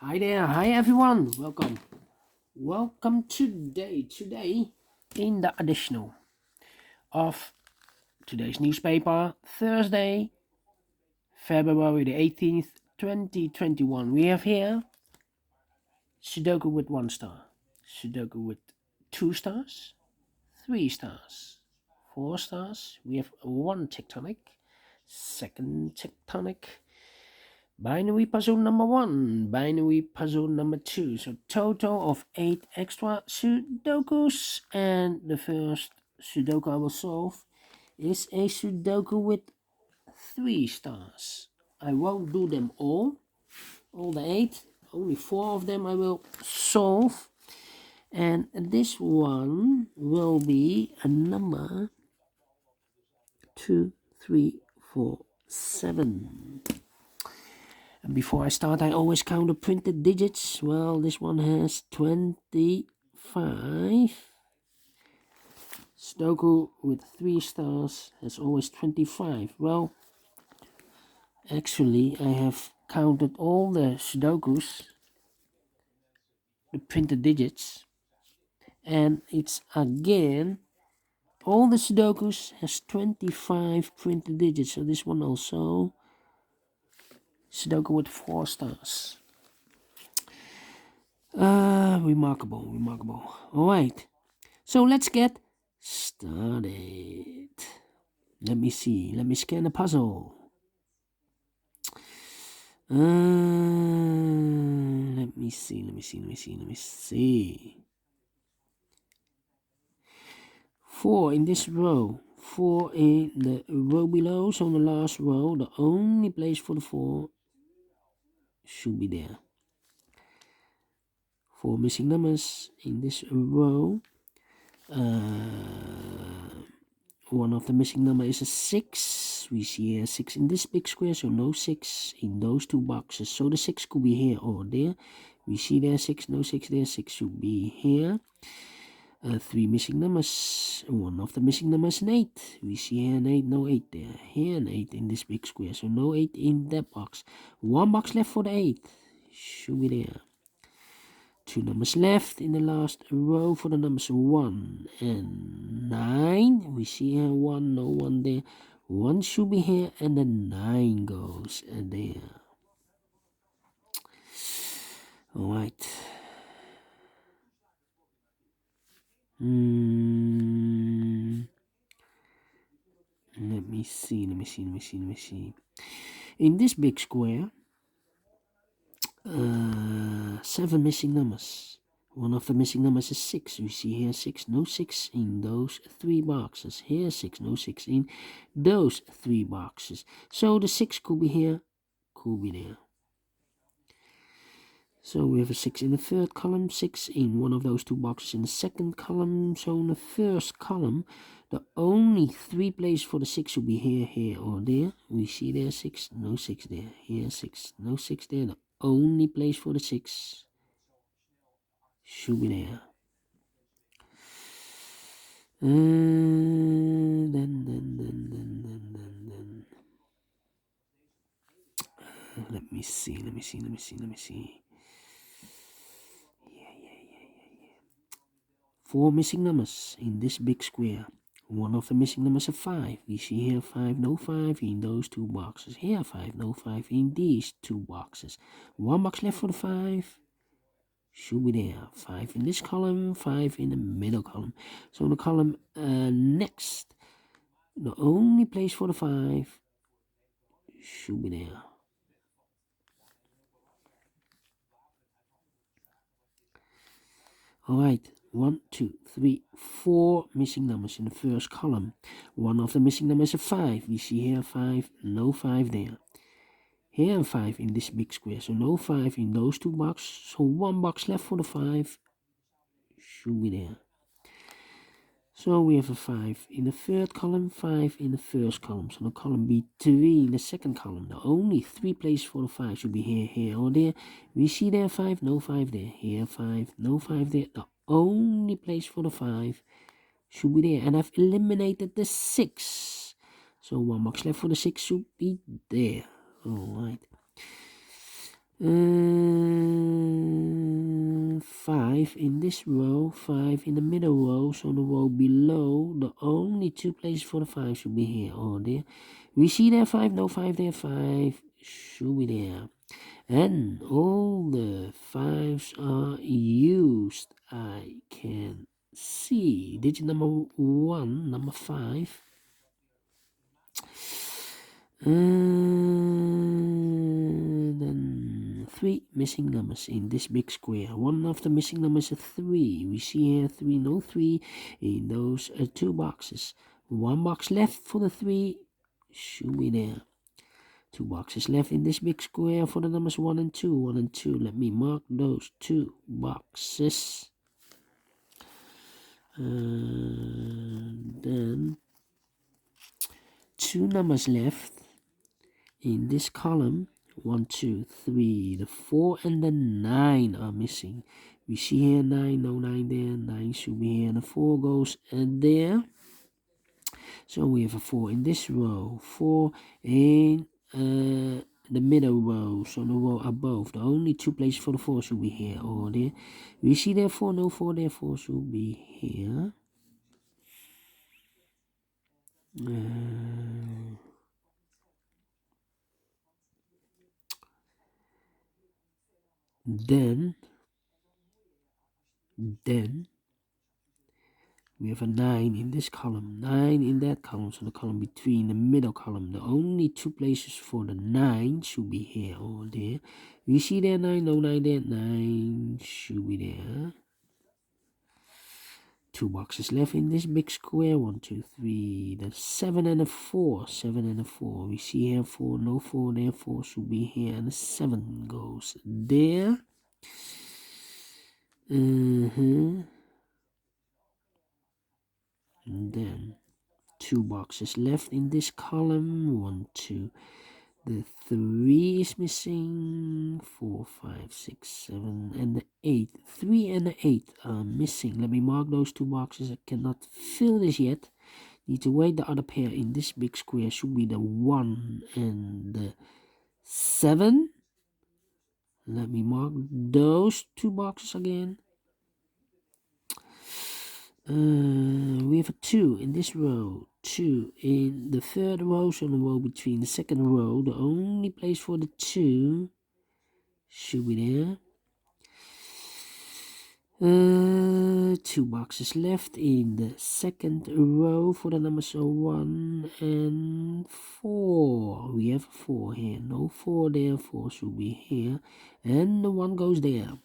Hi there, hi everyone, welcome today in the additional of today's newspaper, Thursday, February the 18th, 2021. We have here Sudoku with 1 star, Sudoku with 2 stars, 3 stars, 4 stars. We have one tectonic, second tectonic, binary puzzle number 1, binary puzzle number 2. So total of 8 extra Sudokus. And the first Sudoku I will solve is a Sudoku with 3 stars. I won't do them all the 8. Only 4 of them I will solve. And this one will be a number 2, 3, 4, 7. And before I start, I always count the printed digits. Well, this one has 25. Sudoku with 3 stars has always 25. Well, actually, I have counted all the Sudokus, the printed digits, and it's again, all the Sudokus has 25 printed digits. So this one also, Sudoku with 4 stars. Remarkable. Alright, so let's get started. Let me see, let me scan the puzzle. Let me see. 4 in this row, 4 in the row below, so in the last row, the only place for the 4 should be there. 4 missing numbers in this row. One of the missing number is a 6. We see a 6 in this big square, so no 6 in those 2 boxes. So the 6 could be here or there. We see there 6, no 6 there. 6 should be here. 3 missing numbers. One of the missing numbers is an 8. We see here an 8, no 8 there. Here an 8 in this big square, so no 8 in that box. 1 box left for the 8. Should be there. 2 numbers left in the last row for the numbers 1 and 9. We see here 1, no 1 there. 1 should be here, and then 9 goes there. Alright. Let me see. In this big square, 7 missing numbers. One of the missing numbers is 6. We see here 6, no 6 in those 3 boxes. Here 6, no 6 in those 3 boxes. So the 6 could be here, could be there. So we have a 6 in the third column, 6 in one of those 2 boxes in the second column. So in the first column, the only 3 places for the 6 should be here, here, or there. We see there 6, no 6 there. Here 6, no 6 there. The only place for the 6 should be there. Then. Let me see. Yeah. 4 missing numbers in this big square. One of the missing numbers is 5. We see here 5, no 5 in those 2 boxes. Here 5, no 5 in these 2 boxes. 1 box left for the 5. Should be there. 5 in this column, 5 in the middle column. So in the column next, the only place for the 5 should be there. Alright, 1, 2, 3, 4 missing numbers in the first column. One of the missing numbers is 5. We see here 5, no 5 there. Here 5 in this big square, so no 5 in those 2 boxes. So 1 box left for the 5 should be there. So we have a 5 in the third column, 5 in the first column. So the column B3 in the second column. The only 3 places for the 5 should be here, here, or there. We see there 5, no 5 there. Here 5, no 5 there. The only place for the 5 should be there. And I've eliminated the 6. So 1 box left for the 6 should be there. Alright. 5 in this row, 5 in the middle row, so the row below, the only 2 places for the 5 should be here or there. We see there 5, no 5 there, 5 should be there. And all the 5s are used. I can see digit number 1, number 5. And then 3 missing numbers in this big square. One of the missing numbers is 3. We see here 3, no 3 in those 2 boxes. 1 box left for the 3 should be there. 2 boxes left in this big square for the numbers 1 and 2. 1 and 2. Let me mark those 2 boxes. And then 2 numbers left in this column. 1, 2, 3. The 4 and the 9 are missing. We see here 9, no 9 there. 9 should be here. The 4 goes there. So we have a 4 in this row. 4 in the middle row, so the row above. The only 2 places for the 4 should be here or there. We see there 4, no 4 there, 4 should be here. Then we have a 9 in this column, 9 in that column, so the column between the middle column. The only 2 places for the 9 should be here or there. We see there 9, no 9 there, 9 should be there. 2 boxes left in this big square. 1, 2, 3. The 7 and a 4. 7 and a 4. We see here 4, no 4 there. 4 should be here, and the 7 goes there. And then 2 boxes left in this column. 1, 2. The 3 is missing. 4, 5, 6, 7, and the 8. 3 and the 8 are missing. Let me mark those 2 boxes. I cannot fill this yet. Need to wait. The other pair in this big square should be the 1 and the 7. Let me mark those 2 boxes again. We have a 2 in this row. 2 in the third row, so the row between the second row. The only place for the 2 should be there. 2 boxes left in the second row for the numbers 1 and 4. We have 4 here. No 4 there. 4 should be here. And the 1 goes there.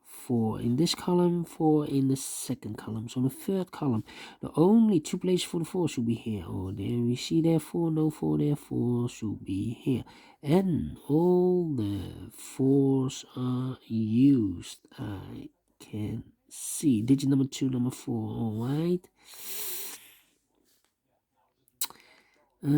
4 in this column, 4 in the second column. So the third column, the only 2 places for the 4 should be here or there. We see there 4, no 4 there, 4 should be here. And all the 4s are used. I can see digit number 2, number 4. All right. Then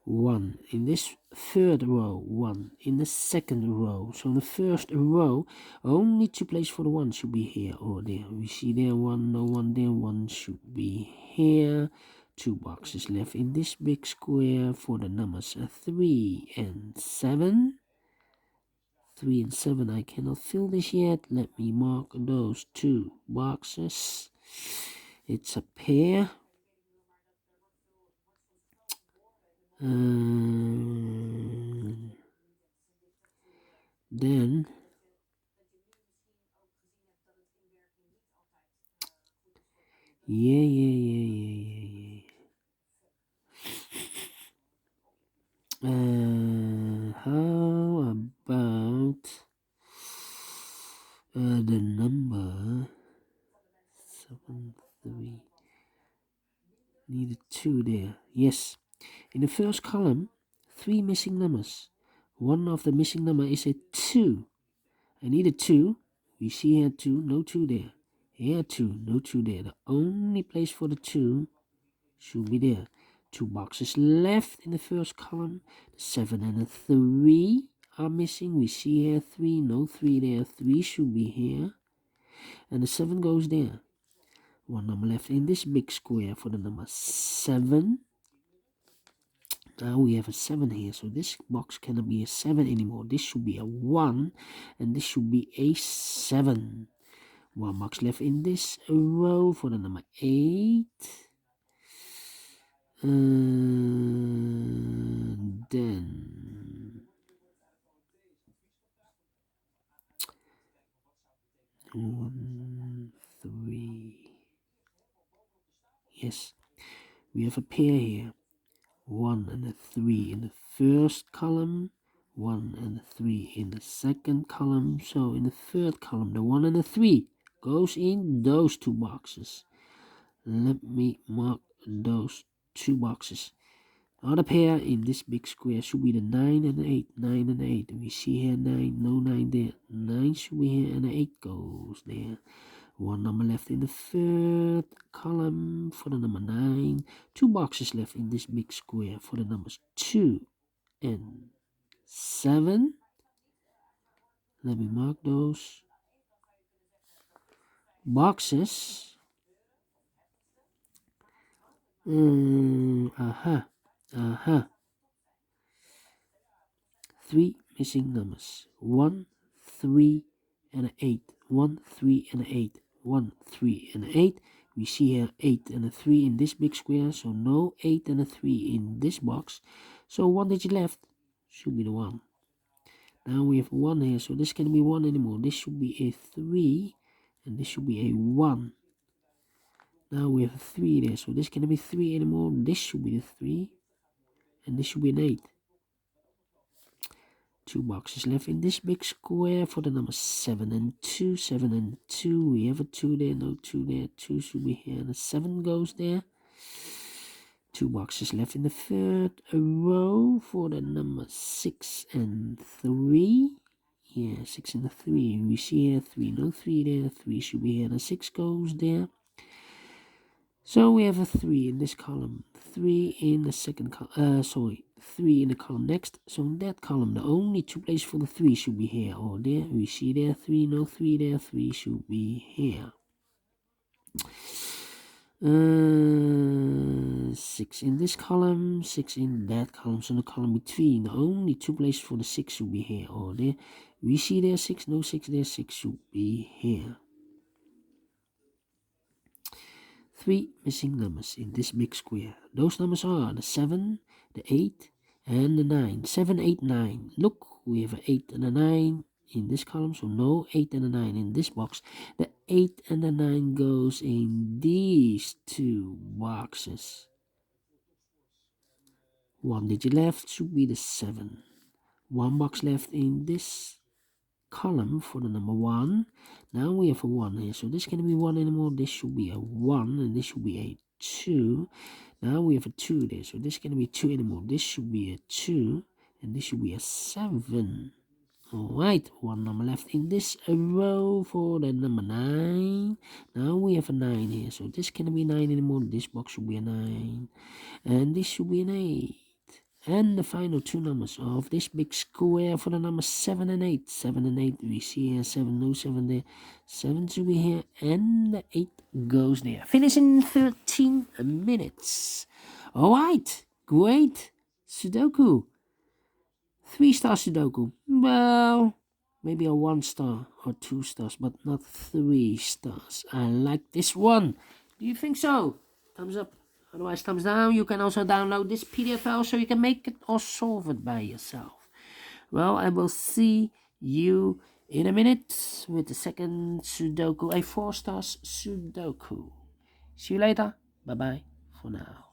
1 in this third row, 1 in the second row. So the first row, only 2 places for the 1 should be here or there. We see there 1, no 1 there, 1 should be here. 2 boxes left in this big square for the numbers 3 and 7. 3 and 7, I cannot fill this yet. Let me mark those 2 boxes. It's a pair. Then yeah. How about the number 7, 3? Need a 2 there. Yes. In the first column, 3 missing numbers. One of the missing number is a 2. I need a 2. We see here 2, no 2 there. Here 2, no 2 there. The only place for the 2 should be there. 2 boxes left in the first column. The 7 and the 3 are missing. We see here 3, no 3 there. 3 should be here. And the 7 goes there. One number left in this big square for the number 7. Now we have a 7 here, so this box cannot be a 7 anymore. This should be a 1, and this should be a 7. One box left in this row for the number 8. And then 1, 3. Yes, we have a pair here. 1 and a 3 in the first column, 1 and a 3 in the second column. So in the third column, the 1 and the 3 goes in those 2 boxes. Let me mark those 2 boxes. Other pair in this big square should be the 9 and the 8. 9 and 8. We see here 9, no 9 there. 9 should be here and the 8 goes there. One number left in the third column for the number 9. 2 boxes left in this big square for the numbers 2 and 7. Let me mark those boxes. 3 missing numbers. 1, 3, and an 8. 1, 3, and an 8. 1, 3, and an 8. We see here 8 and a 3 in this big square, so no 8 and a 3 in this box. So 1 digit left should be the 1. Now we have 1 here, so this can't be 1 anymore. This should be a 3, and this should be a 1. Now we have a 3 there, so this cannot be 3 anymore. This should be the 3, and this should be an 8. 2 boxes left in this big square for the number 7 and 2. 7 and 2. We have a 2 there, no 2 there. 2 should be here, and a 7 goes there. 2 boxes left in the third row for the number 6 and 3. Yeah, 6 and 3. We see here 3, no 3 there. 3 should be here, and a 6 goes there. So we have a 3 in this column, 3 in the second column, 3 in the column next. So in that column, the only 2 places for the 3 should be here or there. We see there 3, no 3 there, 3 should be here. 6 in this column, 6 in that column. So in the column between, the only 2 places for the 6 should be here or there. We see there 6, no 6 there, 6 should be here. 3 missing numbers in this big square. Those numbers are the 7, the 8, and the 9. 7, 8, 9. Look, we have an 8 and a 9 in this column, so no 8 and a 9 in this box. The 8 and the 9 goes in these 2 boxes. 1 digit left should be the 7. 1 box left in this column for the number 1. Now we have a 1 here, so this can't be 1 anymore. This should be a 1, and this should be a 2. Now we have a 2 there, so this can't be 2 anymore. This should be a 2, and this should be a 7. Alright, 1 number left in this row for the number 9. Now we have a 9 here, so this can't be 9 anymore. This box should be a 9, and this should be an 8. And the final 2 numbers of this big square for the number 7 and 8. 7 and 8, we see here 7, no 7 there. 7 should be here, and the 8 goes there. Finish in 13 minutes. Alright, great Sudoku. 3 star Sudoku. Well, maybe a 1 star or 2 stars, but not 3 stars. I like this one. Do you think so? Thumbs up. Otherwise, thumbs down. You can also download this PDF file so you can make it or solve it by yourself. Well, I will see you in a minute with the second Sudoku, a 4 stars Sudoku. See you later. Bye-bye for now.